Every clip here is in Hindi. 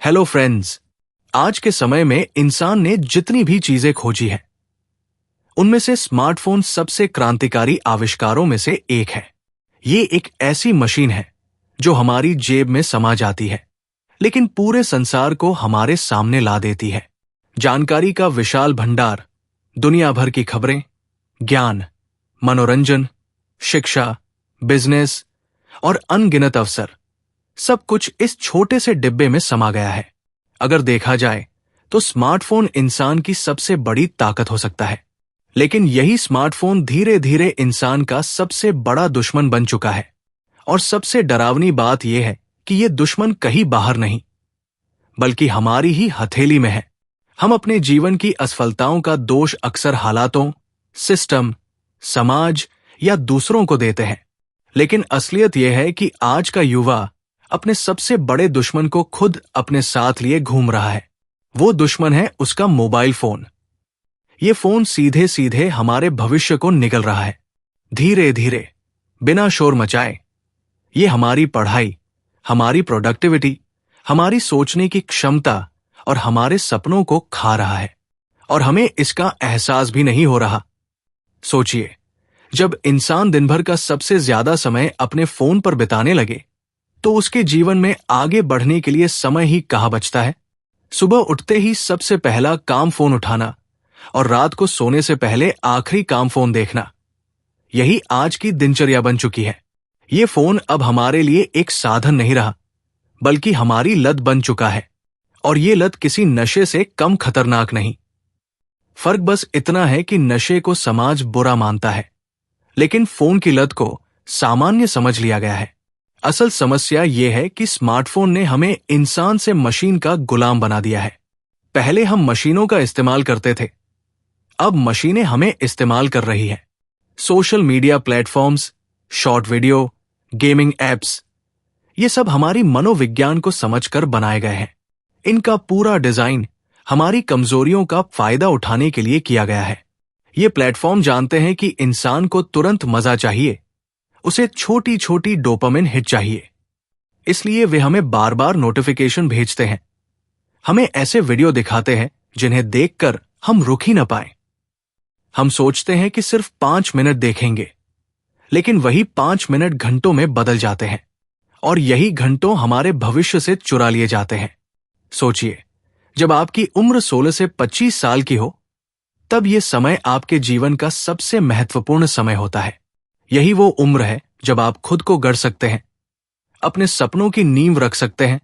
Hello friends. आज के समय में इंसान ने जितनी भी चीजें खोजी हैं, उनमें से स्मार्टफोन सबसे क्रांतिकारी आविष्कारों में से एक है। ये एक ऐसी मशीन है जो हमारी जेब में समा जाती है, लेकिन पूरे संसार को हमारे सामने ला देती है। जानकारी का विशाल भंडार, दुनिया भर की खबरें, ज्ञान, मनोरंजन, शिक्षा, बिजनेस और अनगिनत अवसर, सब कुछ इस छोटे से डिब्बे में समा गया है। अगर देखा जाए तो स्मार्टफोन इंसान की सबसे बड़ी ताकत हो सकता है, लेकिन यही स्मार्टफोन धीरे धीरे इंसान का सबसे बड़ा दुश्मन बन चुका है। और सबसे डरावनी बात यह है कि यह दुश्मन कहीं बाहर नहीं, बल्कि हमारी ही हथेली में है। हम अपने जीवन की असफलताओं का दोष अक्सर हालातों, सिस्टम, समाज या दूसरों को देते हैं, लेकिन असलियत यह है कि आज का युवा अपने सबसे बड़े दुश्मन को खुद अपने साथ लिए घूम रहा है। वो दुश्मन है उसका मोबाइल फोन। ये फोन सीधे सीधे हमारे भविष्य को निगल रहा है, धीरे धीरे, बिना शोर मचाए। ये हमारी पढ़ाई, हमारी प्रोडक्टिविटी, हमारी सोचने की क्षमता और हमारे सपनों को खा रहा है, और हमें इसका एहसास भी नहीं हो रहा। सोचिए, जब इंसान दिन भर का सबसे ज्यादा समय अपने फोन पर बिताने लगे, तो उसके जीवन में आगे बढ़ने के लिए समय ही कहाँ बचता है। सुबह उठते ही सबसे पहला काम फोन उठाना और रात को सोने से पहले आखिरी काम फोन देखना, यही आज की दिनचर्या बन चुकी है। ये फोन अब हमारे लिए एक साधन नहीं रहा, बल्कि हमारी लत बन चुका है, और ये लत किसी नशे से कम खतरनाक नहीं। फर्क बस इतना है कि नशे को समाज बुरा मानता है, लेकिन फोन की लत को सामान्य समझ लिया गया है। असल समस्या यह है कि स्मार्टफोन ने हमें इंसान से मशीन का गुलाम बना दिया है। पहले हम मशीनों का इस्तेमाल करते थे, अब मशीनें हमें इस्तेमाल कर रही है। Social media platforms, short video, gaming apps, ये सब हमारी मनोविज्ञान को समझकर बनाए गए हैं। इनका पूरा डिजाइन हमारी कमजोरियों का फायदा उठाने के लिए किया गया है। ये प्लेटफॉर्म जानते हैं कि इंसान को तुरंत मजा चाहिए, उसे छोटी छोटी डोपामिन हिट चाहिए, इसलिए वे हमें बार बार नोटिफिकेशन भेजते हैं, हमें ऐसे वीडियो दिखाते हैं जिन्हें देखकर हम रुक ही न पाए। हम सोचते हैं कि सिर्फ 5 मिनट देखेंगे, लेकिन वही 5 मिनट घंटों में बदल जाते हैं, और यही घंटों हमारे भविष्य से चुरा लिए जाते हैं। सोचिए, जब आपकी उम्र 16 से 25 साल की हो, तब यह समय आपके जीवन का सबसे महत्वपूर्ण समय होता है। यही वो उम्र है जब आप खुद को गढ़ सकते हैं, अपने सपनों की नींव रख सकते हैं,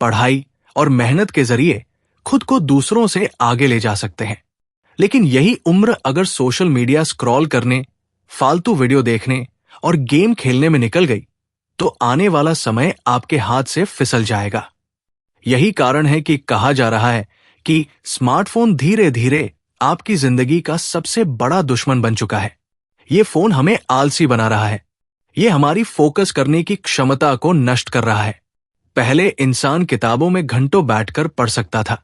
पढ़ाई और मेहनत के जरिए खुद को दूसरों से आगे ले जा सकते हैं। लेकिन यही उम्र अगर सोशल मीडिया स्क्रॉल करने, फालतू वीडियो देखने और गेम खेलने में निकल गई, तो आने वाला समय आपके हाथ से फिसल जाएगा। यही कारण है कि कहा जा रहा है कि स्मार्टफोन धीरे धीरे आपकी जिंदगी का सबसे बड़ा दुश्मन बन चुका है। ये फोन हमें आलसी बना रहा है, ये हमारी फोकस करने की क्षमता को नष्ट कर रहा है। पहले इंसान किताबों में घंटों बैठकर पढ़ सकता था,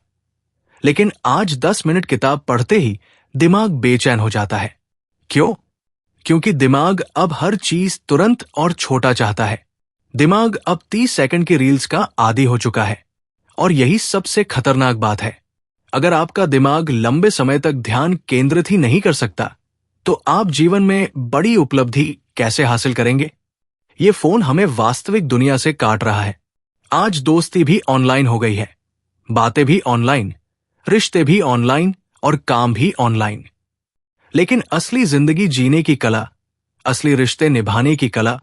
लेकिन आज 10 मिनट किताब पढ़ते ही दिमाग बेचैन हो जाता है। क्यों? क्योंकि दिमाग अब हर चीज तुरंत और छोटा चाहता है। दिमाग अब 30 सेकंड की रील्स का आदी हो चुका है, और यही सबसे खतरनाक बात है। अगर आपका दिमाग लंबे समय तक ध्यान केंद्रित ही नहीं कर सकता, तो आप जीवन में बड़ी उपलब्धि कैसे हासिल करेंगे? ये फोन हमें वास्तविक दुनिया से काट रहा है। आज दोस्ती भी ऑनलाइन हो गई है, बातें भी ऑनलाइन, रिश्ते भी ऑनलाइन और काम भी ऑनलाइन। लेकिन असली जिंदगी जीने की कला, असली रिश्ते निभाने की कला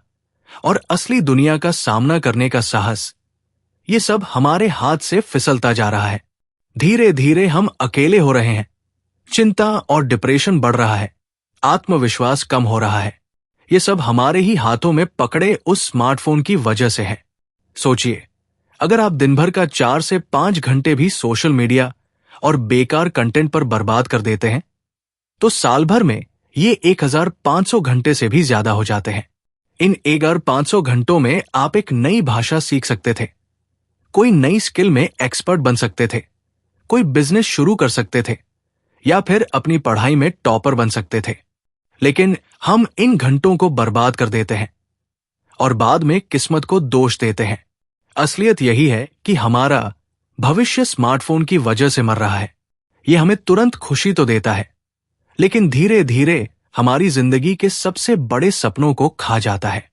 और असली दुनिया का सामना करने का साहस, ये सब हमारे हाथ से फिसलता जा रहा है। धीरे धीरे हम अकेले हो रहे हैं, चिंता और डिप्रेशन बढ़ रहा है, आत्मविश्वास कम हो रहा है। ये सब हमारे ही हाथों में पकड़े उस स्मार्टफोन की वजह से है। सोचिए, अगर आप दिन भर का 4 से 5 घंटे भी सोशल मीडिया और बेकार कंटेंट पर बर्बाद कर देते हैं, तो साल भर में ये 1500 घंटे से भी ज्यादा हो जाते हैं। इन 1500 घंटों में आप एक नई भाषा सीख सकते थे, कोई नई स्किल में एक्सपर्ट बन सकते थे, कोई बिजनेस शुरू कर सकते थे, या फिर अपनी पढ़ाई में टॉपर बन सकते थे। लेकिन हम इन घंटों को बर्बाद कर देते हैं और बाद में किस्मत को दोष देते हैं। असलियत यही है कि हमारा भविष्य स्मार्टफोन की वजह से मर रहा है। यह हमें तुरंत खुशी तो देता है, लेकिन धीरे धीरे हमारी जिंदगी के सबसे बड़े सपनों को खा जाता है।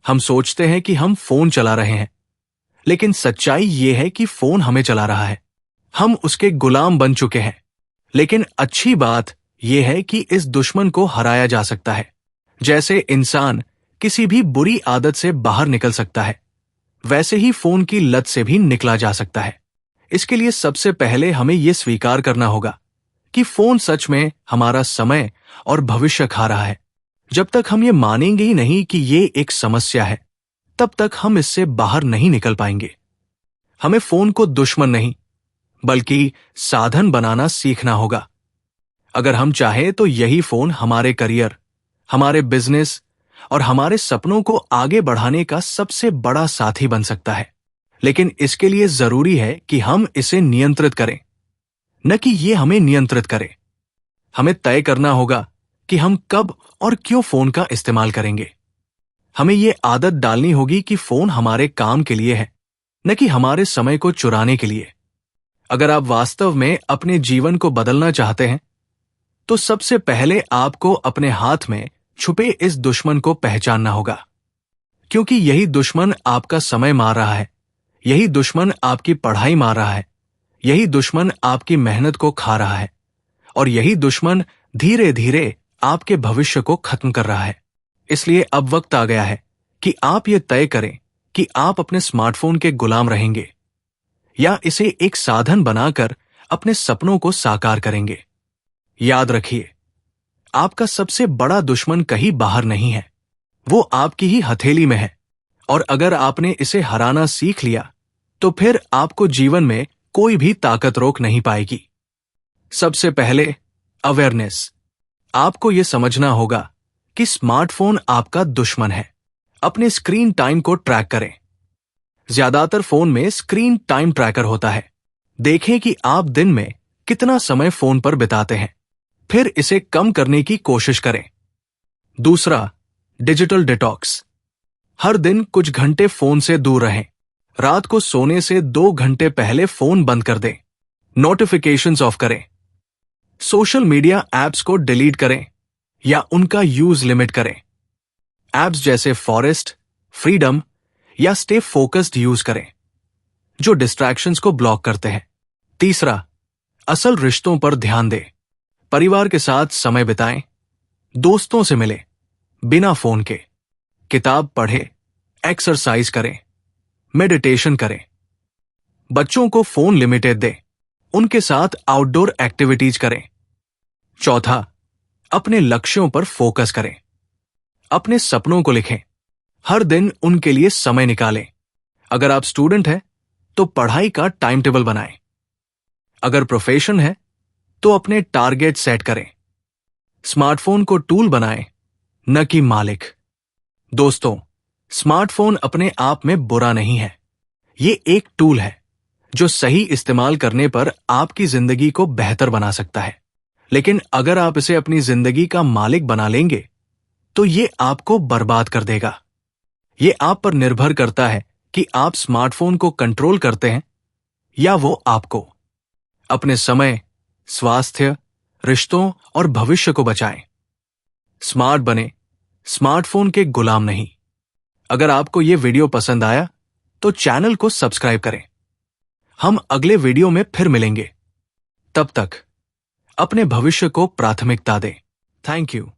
हम सोचते हैं कि हम फोन चला रहे हैं, लेकिन सच्चाई यह है कि फोन हमें चला रहा है। हम उसके गुलाम बन चुके हैं। लेकिन अच्छी बात यह है कि इस दुश्मन को हराया जा सकता है। जैसे इंसान किसी भी बुरी आदत से बाहर निकल सकता है, वैसे ही फोन की लत से भी निकला जा सकता है। इसके लिए सबसे पहले हमें यह स्वीकार करना होगा कि फोन सच में हमारा समय और भविष्य खा रहा है। जब तक हम ये मानेंगे ही नहीं कि ये एक समस्या है, तब तक हम इससे बाहर नहीं निकल पाएंगे। हमें फोन को दुश्मन नहीं, बल्कि साधन बनाना सीखना होगा। अगर हम चाहें तो यही फोन हमारे करियर, हमारे बिजनेस और हमारे सपनों को आगे बढ़ाने का सबसे बड़ा साथी बन सकता है। लेकिन इसके लिए जरूरी है कि हम इसे नियंत्रित करें, न कि ये हमें नियंत्रित करे। हमें तय करना होगा कि हम कब और क्यों फोन का इस्तेमाल करेंगे। हमें ये आदत डालनी होगी कि फोन हमारे काम के लिए है, न कि हमारे समय को चुराने के लिए। अगर आप वास्तव में अपने जीवन को बदलना चाहते हैं, तो सबसे पहले आपको अपने हाथ में छुपे इस दुश्मन को पहचानना होगा, क्योंकि यही दुश्मन आपका समय मार रहा है, यही दुश्मन आपकी पढ़ाई मार रहा है, यही दुश्मन आपकी मेहनत को खा रहा है, और यही दुश्मन धीरे धीरे आपके भविष्य को खत्म कर रहा है। इसलिए अब वक्त आ गया है कि आप ये तय करें कि आप अपने स्मार्टफोन के गुलाम रहेंगे या इसे एक साधन बनाकर अपने सपनों को साकार करेंगे। याद रखिए, आपका सबसे बड़ा दुश्मन कहीं बाहर नहीं है, वो आपकी ही हथेली में है। और अगर आपने इसे हराना सीख लिया, तो फिर आपको जीवन में कोई भी ताकत रोक नहीं पाएगी। सबसे पहले अवेयरनेस। आपको यह समझना होगा कि स्मार्टफोन आपका दुश्मन है। अपने स्क्रीन टाइम को ट्रैक करें। ज्यादातर फोन में स्क्रीन टाइम ट्रैकर होता है। देखें कि आप दिन में कितना समय फोन पर बिताते हैं, फिर इसे कम करने की कोशिश करें। दूसरा, डिजिटल डिटॉक्स। हर दिन कुछ घंटे फोन से दूर रहें। रात को सोने से 2 घंटे पहले फोन बंद कर दें। नोटिफिकेशंस ऑफ करें। सोशल मीडिया ऐप्स को डिलीट करें या उनका यूज लिमिट करें। ऐप्स जैसे फॉरेस्ट, फ्रीडम या स्टे फोकस्ड यूज करें, जो डिस्ट्रैक्शंस को ब्लॉक करते हैं। तीसरा, असल रिश्तों पर ध्यान दें। परिवार के साथ समय बिताएं, दोस्तों से मिलें बिना फोन के, किताब पढ़ें, एक्सरसाइज करें, मेडिटेशन करें। बच्चों को फोन लिमिटेड दें, उनके साथ आउटडोर एक्टिविटीज करें। चौथा, अपने लक्ष्यों पर फोकस करें। अपने सपनों को लिखें, हर दिन उनके लिए समय निकालें। अगर आप स्टूडेंट हैं तो पढ़ाई का टाइम टेबल बनाएं। अगर प्रोफेशन है तो अपने टारगेट सेट करें। स्मार्टफोन को टूल बनाएं, न कि मालिक। दोस्तों, स्मार्टफोन अपने आप में बुरा नहीं है। ये एक टूल है जो सही इस्तेमाल करने पर आपकी जिंदगी को बेहतर बना सकता है। लेकिन अगर आप इसे अपनी जिंदगी का मालिक बना लेंगे, तो ये आपको बर्बाद कर देगा। ये आप पर निर्भर करता है कि आप स्मार्टफोन को कंट्रोल करते हैं या वो आपको। अपने समय, स्वास्थ्य, रिश्तों और भविष्य को बचाएं। स्मार्ट बने, स्मार्टफोन के गुलाम नहीं। अगर आपको ये वीडियो पसंद आया तो चैनल को सब्सक्राइब करें। हम अगले वीडियो में फिर मिलेंगे। तब तक अपने भविष्य को प्राथमिकता दें। Thank you.